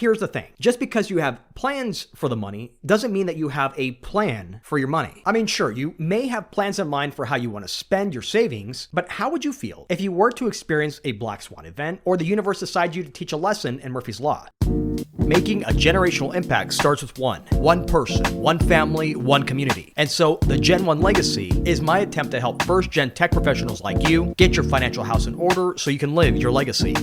here's the thing. Just because you have plans for the money doesn't mean that you have a plan for your money. I mean, sure, you may have plans in mind for how you want to spend your savings, but how would you feel if you were to experience a Black Swan event or the universe decided you to teach a lesson in Murphy's Law? Making a generational impact starts with one person, one family, one community. And so the Gen 1 legacy is my attempt to help first-gen tech professionals like you get your financial house in order so you can live your legacy.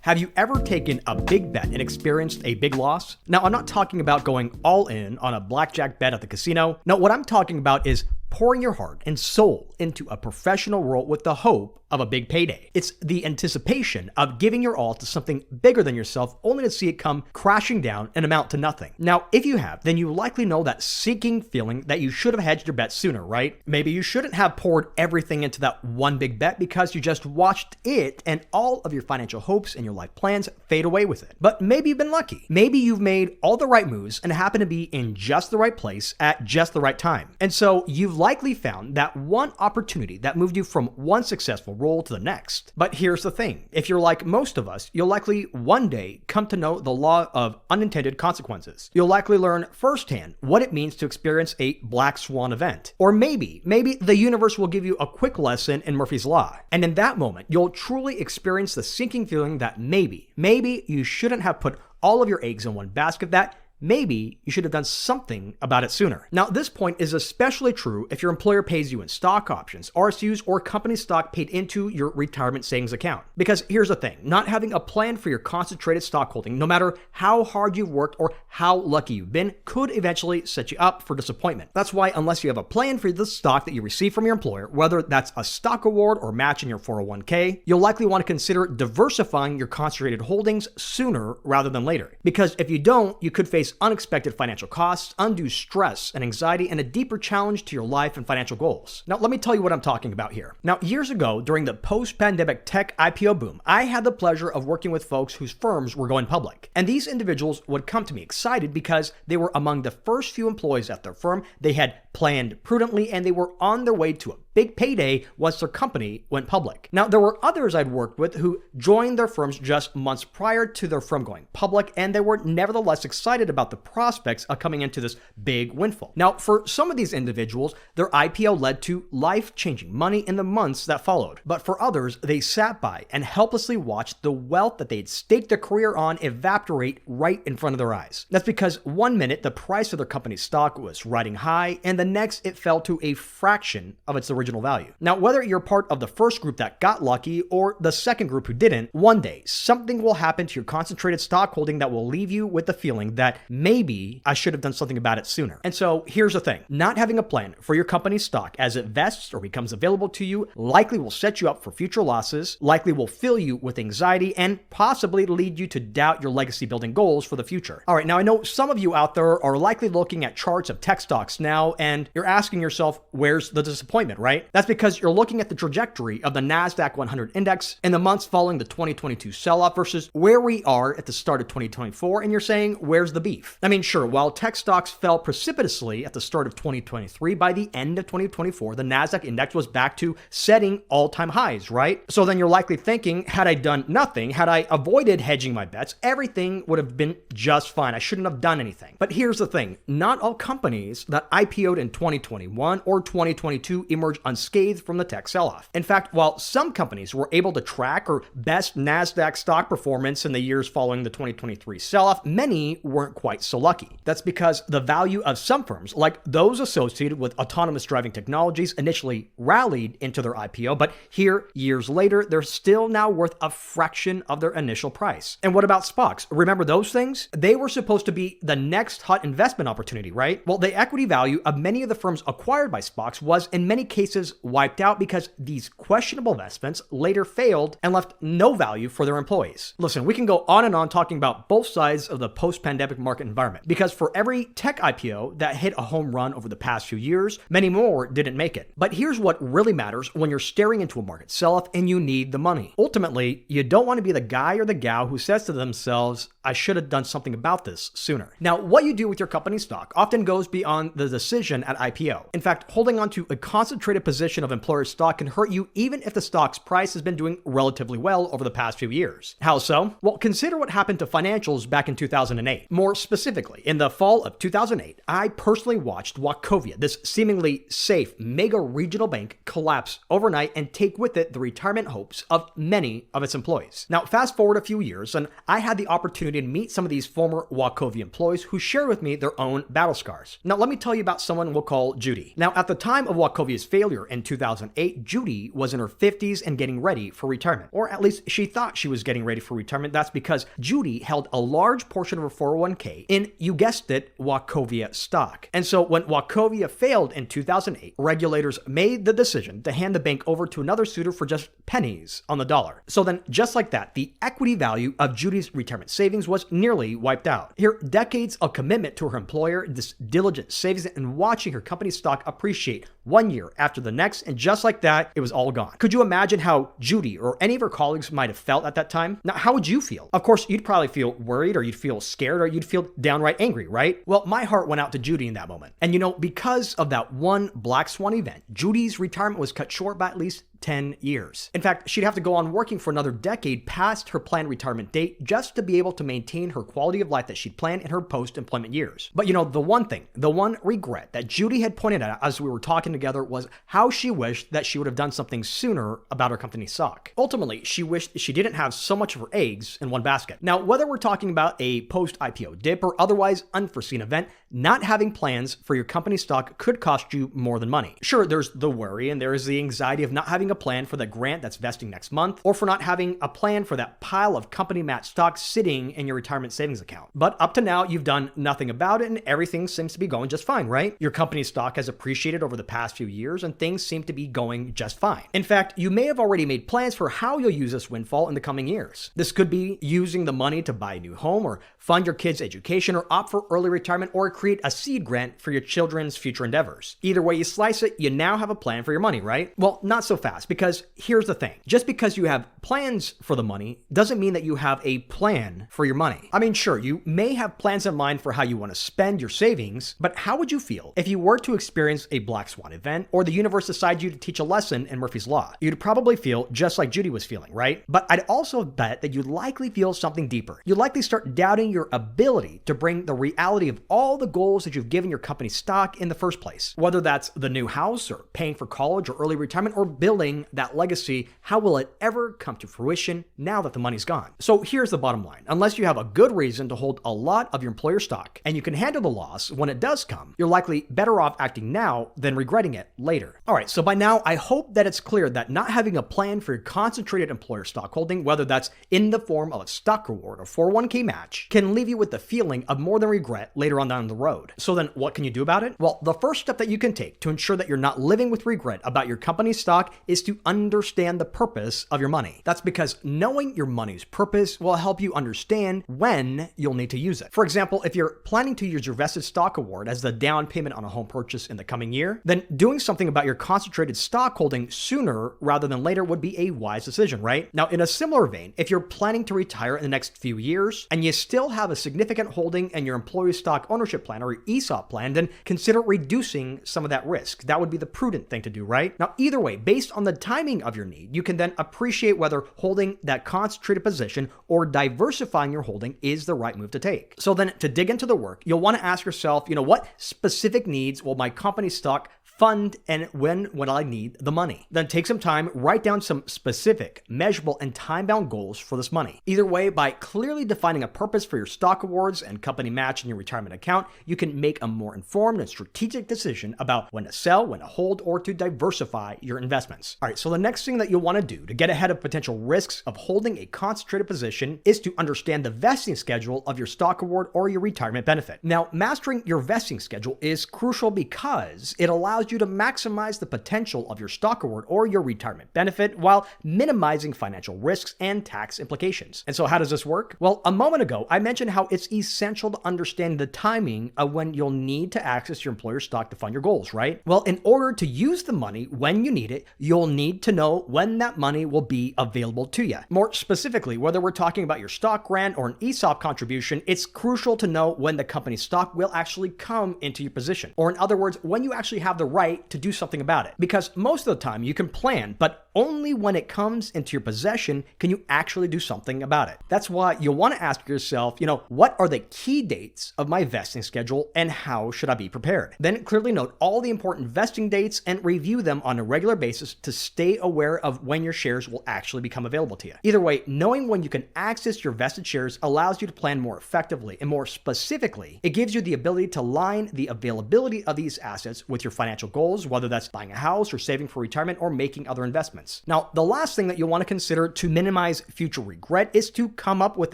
Have you ever taken a big bet and experienced a big loss? Now, I'm not talking about going all in on a blackjack bet at the casino. No, what I'm talking about is pouring your heart and soul into a professional role with the hope of a big payday. It's the anticipation of giving your all to something bigger than yourself, only to see it come crashing down and amount to nothing. Now, if you have, then you likely know that sinking feeling that you should have hedged your bet sooner, right? Maybe you shouldn't have poured everything into that one big bet because you just watched it and all of your financial hopes and your life plans fade away with it. But maybe you've been lucky. Maybe you've made all the right moves and happen to be in just the right place at just the right time. And so you've likely found that one opportunity that moved you from one successful role to the next. But here's the thing. If you're like most of us, you'll likely one day come to know the law of unintended consequences. You'll likely learn firsthand what it means to experience a Black Swan event. Or maybe the universe will give you a quick lesson in Murphy's Law. And in that moment, you'll truly experience the sinking feeling that maybe you shouldn't have put all of your eggs in one basket, that maybe you should have done something about it sooner. Now, this point is especially true if your employer pays you in stock options, RSUs, or company stock paid into your retirement savings account. Because here's the thing, not having a plan for your concentrated stock holding, no matter how hard you've worked or how lucky you've been, could eventually set you up for disappointment. That's why unless you have a plan for the stock that you receive from your employer, whether that's a stock award or match in your 401k, you'll likely want to consider diversifying your concentrated holdings sooner rather than later. Because if you don't, you could face unexpected financial costs, undue stress and anxiety, and a deeper challenge to your life and financial goals. Now, let me tell you what I'm talking about here. Now, years ago, during the post-pandemic tech IPO boom, I had the pleasure of working with folks whose firms were going public. And these individuals would come to me excited because they were among the first few employees at their firm. They had planned prudently, and they were on their way to a big payday once their company went public. Now, there were others I'd worked with who joined their firms just months prior to their firm going public, and they were nevertheless excited about the prospects of coming into this big windfall. Now, for some of these individuals, their IPO led to life-changing money in the months that followed. But for others, they sat by and helplessly watched the wealth that they'd staked their career on evaporate right in front of their eyes. That's because one minute the price of their company's stock was riding high, and the next it fell to a fraction of its original value. Now, whether you're part of the first group that got lucky or the second group who didn't, one day something will happen to your concentrated stock holding that will leave you with the feeling that maybe I should have done something about it sooner. And so here's the thing. Not having a plan for your company's stock as it vests or becomes available to you likely will set you up for future losses, likely will fill you with anxiety, and possibly lead you to doubt your legacy building goals for the future. All right, now I know some of you out there are likely looking at charts of tech stocks now, and you're asking yourself, where's the disappointment, right? That's because you're looking at the trajectory of the NASDAQ 100 index in the months following the 2022 sell-off versus where we are at the start of 2024, and you're saying, where's the beef? I mean, sure, while tech stocks fell precipitously at the start of 2023, by the end of 2024, the NASDAQ index was back to setting all-time highs, right? So then you're likely thinking, had I done nothing, had I avoided hedging my bets, everything would have been just fine. I shouldn't have done anything. But here's the thing. Not all companies that IPO'd in 2021 or 2022 emerged unscathed from the tech sell-off. In fact, while some companies were able to track or best NASDAQ stock performance in the years following the 2023 sell-off, many weren't quite so lucky. That's because the value of some firms, like those associated with autonomous driving technologies, initially rallied into their IPO, but here, years later, they're still now worth a fraction of their initial price. And what about SPOCs? Remember those things? They were supposed to be the next hot investment opportunity, right? Well, the equity value of many of the firms acquired by SPOCs was in many cases wiped out because these questionable investments later failed and left no value for their employees. Listen, we can go on and on talking about both sides of the post-pandemic market environment, because for every tech IPO that hit a home run over the past few years, many more didn't make it. But here's what really matters when you're staring into a market sell-off and you need the money. Ultimately, you don't want to be the guy or the gal who says to themselves, I should have done something about this sooner. Now, what you do with your company's stock often goes beyond the decision at IPO. In fact, holding on to a concentrated position of employer stock can hurt you even if the stock's price has been doing relatively well over the past few years. How so? Well, consider what happened to financials back in 2008. More specifically, in the fall of 2008, I personally watched Wachovia, this seemingly safe mega regional bank, collapse overnight and take with it the retirement hopes of many of its employees. Now, fast forward a few years, and I had the opportunity to meet some of these former Wachovia employees who shared with me their own battle scars. Now, let me tell you about someone we'll call Judy. Now, at the time of Wachovia's failure in 2008, Judy was in her 50s and getting ready for retirement. Or at least she thought she was getting ready for retirement. That's because Judy held a large portion of her 401k in, you guessed it, Wachovia stock. And so when Wachovia failed in 2008, regulators made the decision to hand the bank over to another suitor for just pennies on the dollar. So then, just like that, the equity value of Judy's retirement savings was nearly wiped out. Here, decades of commitment to her employer, this diligent savings, and watching her company's stock appreciate one year after the next, and just like that, it was all gone. Could you imagine how Judy or any of her colleagues might have felt at that time? Now, how would you feel? Of course, you'd probably feel worried, or you'd feel scared, or you'd feel downright angry, right? Well, my heart went out to Judy in that moment. And because of that one Black Swan event, Judy's retirement was cut short by at least 10 years. In fact, she'd have to go on working for another decade past her planned retirement date just to be able to maintain her quality of life that she'd planned in her post-employment years. But the one regret that Judy had pointed out as we were talking together was how she wished that she would have done something sooner about her company's stock. Ultimately, she wished she didn't have so much of her eggs in one basket. Now, whether we're talking about a post-IPO dip or otherwise unforeseen event, not having plans for your company stock could cost you more than money. Sure, there's the worry and there is the anxiety of not having a plan for the grant that's vesting next month, or for not having a plan for that pile of company match stocks sitting in your retirement savings account. But up to now, you've done nothing about it and everything seems to be going just fine, right? Your company's stock has appreciated over the past few years and things seem to be going just fine. In fact, you may have already made plans for how you'll use this windfall in the coming years. This could be using the money to buy a new home, or fund your kids' education, or opt for early retirement, or create a seed grant for your children's future endeavors. Either way you slice it, you now have a plan for your money, right? Well, not so fast, because here's the thing. Just because you have plans for the money doesn't mean that you have a plan for your money. I mean, sure, you may have plans in mind for how you want to spend your savings, but how would you feel if you were to experience a Black Swan event, or the universe decided you to teach a lesson in Murphy's Law? You'd probably feel just like Judy was feeling, right? But I'd also bet that you'd likely feel something deeper. You'd likely start doubting your ability to bring the reality of all the goals that you've given your company stock in the first place. Whether that's the new house, or paying for college, or early retirement, or building that legacy, how will it ever come to fruition now that the money's gone? So here's the bottom line. Unless you have a good reason to hold a lot of your employer stock and you can handle the loss when it does come, you're likely better off acting now than regretting it later. All right, so by now, I hope that it's clear that not having a plan for your concentrated employer stock holding, whether that's in the form of a stock reward or 401k match, can leave you with the feeling of more than regret later on down the road. So then what can you do about it? Well, the first step that you can take to ensure that you're not living with regret about your company's stock is to understand the purpose of your money. That's because knowing your money's purpose will help you understand when you'll need to use it. For example, if you're planning to use your vested stock award as the down payment on a home purchase in the coming year, then doing something about your concentrated stock holding sooner rather than later would be a wise decision, right? Now, in a similar vein, if you're planning to retire in the next few years and you still have a significant holding in your employee stock ownership plan or your ESOP plan, then consider reducing some of that risk. That would be the prudent thing to do, right? Now, either way, based on the timing of your need, you can then appreciate whether holding that concentrated position or diversifying your holding is the right move to take. So then, to dig into the work, you'll want to ask yourself, what specific needs will my company stock fund, and when would I need the money? Then take some time, write down some specific, measurable, and time-bound goals for this money. Either way, by clearly defining a purpose for your stock awards and company match in your retirement account, you can make a more informed and strategic decision about when to sell, when to hold, or to diversify your investments. All right, so the next thing that you'll want to do to get ahead of potential risks of holding a concentrated position is to understand the vesting schedule of your stock award or your retirement benefit. Now, mastering your vesting schedule is crucial because it allows you to maximize the potential of your stock award or your retirement benefit while minimizing financial risks and tax implications. And so how does this work? Well, a moment ago, I mentioned how it's essential to understand the timing of when you'll need to access your employer stock to fund your goals, right? Well, in order to use the money when you need it, you'll need to know when that money will be available to you. More specifically, whether we're talking about your stock grant or an ESOP contribution, it's crucial to know when the company's stock will actually come into your position. Or in other words, when you actually have the right to do something about it. Because most of the time you can plan, but only when it comes into your possession can you actually do something about it. That's why you'll want to ask yourself, what are the key dates of my vesting schedule and how should I be prepared? Then clearly note all the important vesting dates and review them on a regular basis to stay aware of when your shares will actually become available to you. Either way, knowing when you can access your vested shares allows you to plan more effectively, and more specifically, it gives you the ability to line the availability of these assets with your financial goals, whether that's buying a house or saving for retirement or making other investments. Now, the last thing that you'll want to consider to minimize future regret is to come up with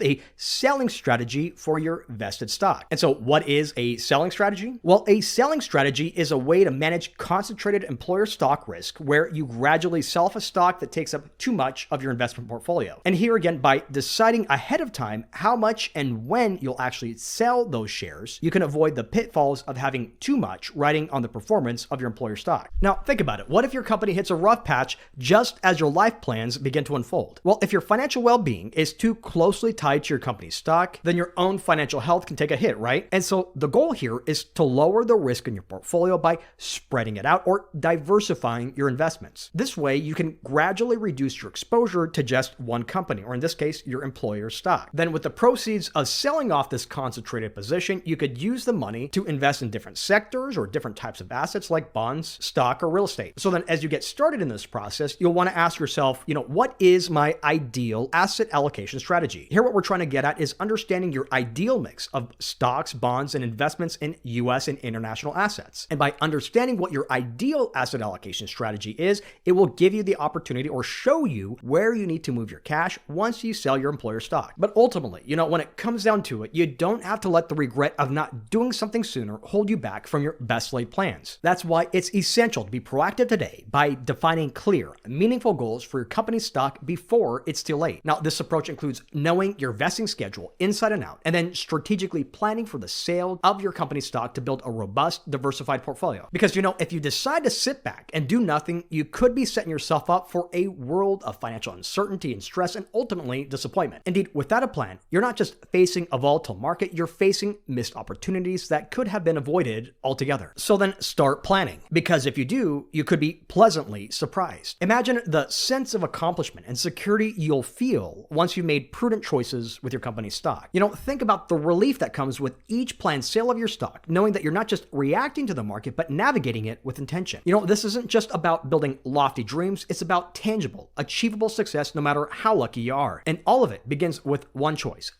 a selling strategy for your vested stock. And so what is a selling strategy? Well, a selling strategy is a way to manage concentrated employer stock risk where you gradually sell off a stock that takes up too much of your investment portfolio. And here again, by deciding ahead of time how much and when you'll actually sell those shares, you can avoid the pitfalls of having too much riding on the performance of your employer stock. Now, think about it. What if your company hits a rough patch just as your life plans begin to unfold? Well, if your financial well-being is too closely tied to your company's stock, then your own financial health can take a hit, right? And so the goal here is to lower the risk in your portfolio by spreading it out or diversifying your investments. This way, you can gradually reduce your exposure to just one company, or in this case, your employer's stock. Then with the proceeds of selling off this concentrated position, you could use the money to invest in different sectors or different types of assets like bonds, stock, or real estate. So then as you get started in this process, you'll want to ask yourself, what is my ideal asset allocation strategy? Here, what we're trying to get at is understanding your ideal mix of stocks, bonds, and investments in US and international assets. And by understanding what your ideal asset allocation strategy is, it will give you the opportunity or show you where you need to move your cash once you sell your employer stock. But ultimately, when it comes down to it, you don't have to let the regret of not doing something sooner hold you back from your best laid plans. That's why it's essential to be proactive today by defining clear, meaningful goals for your company's stock before it's too late. Now, this approach includes knowing your vesting schedule inside and out, and then strategically planning for the sale of your company's stock to build a robust, diversified portfolio. Because, if you decide to sit back and do nothing, you could be setting yourself up for a world of financial uncertainty and stress and ultimately disappointment. Indeed, without a plan, you're not just facing a volatile market, you're facing missed opportunities that could have been avoided altogether. So then start planning, because if you do, you could be pleasantly surprised. Imagine the sense of accomplishment and security you'll feel once you've made prudent choices with your company's stock. Think about the relief that comes with each planned sale of your stock, knowing that you're not just reacting to the market, but navigating it with intention. This isn't just about building lofty dreams, it's about tangible, achievable success no matter how lucky you are. And all of it begins with one choice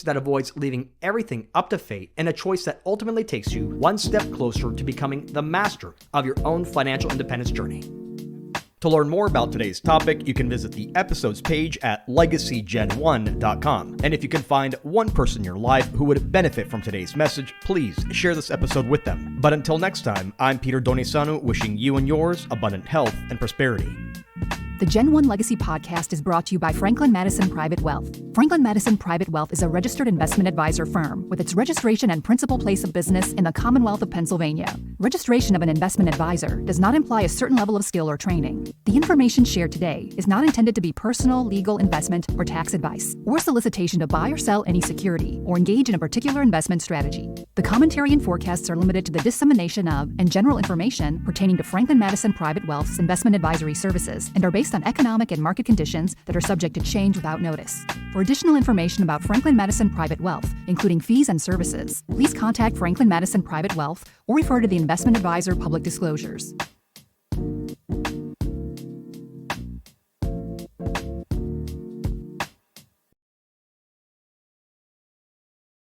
that avoids leaving everything up to fate, and a choice that ultimately takes you one step closer to becoming the master of your own financial independence journey. To learn more about today's topic, you can visit the episodes page at legacygen1.com. And if you can find one person in your life who would benefit from today's message, please share this episode with them. But until next time, I'm Peter Donisanu, wishing you and yours abundant health and prosperity. The Gen 1 Legacy Podcast is brought to you by Franklin Madison Private Wealth. Franklin Madison Private Wealth is a registered investment advisor firm with its registration and principal place of business in the Commonwealth of Pennsylvania. Registration of an investment advisor does not imply a certain level of skill or training. The information shared today is not intended to be personal, legal, investment, or tax advice, or solicitation to buy or sell any security, or engage in a particular investment strategy. The commentary and forecasts are limited to the dissemination of and general information pertaining to Franklin Madison Private Wealth's investment advisory services and are based on economic and market conditions that are subject to change without notice. For additional information about Franklin Madison Private Wealth, including fees and services, please contact Franklin Madison Private Wealth or refer to the Investment Advisor Public Disclosures.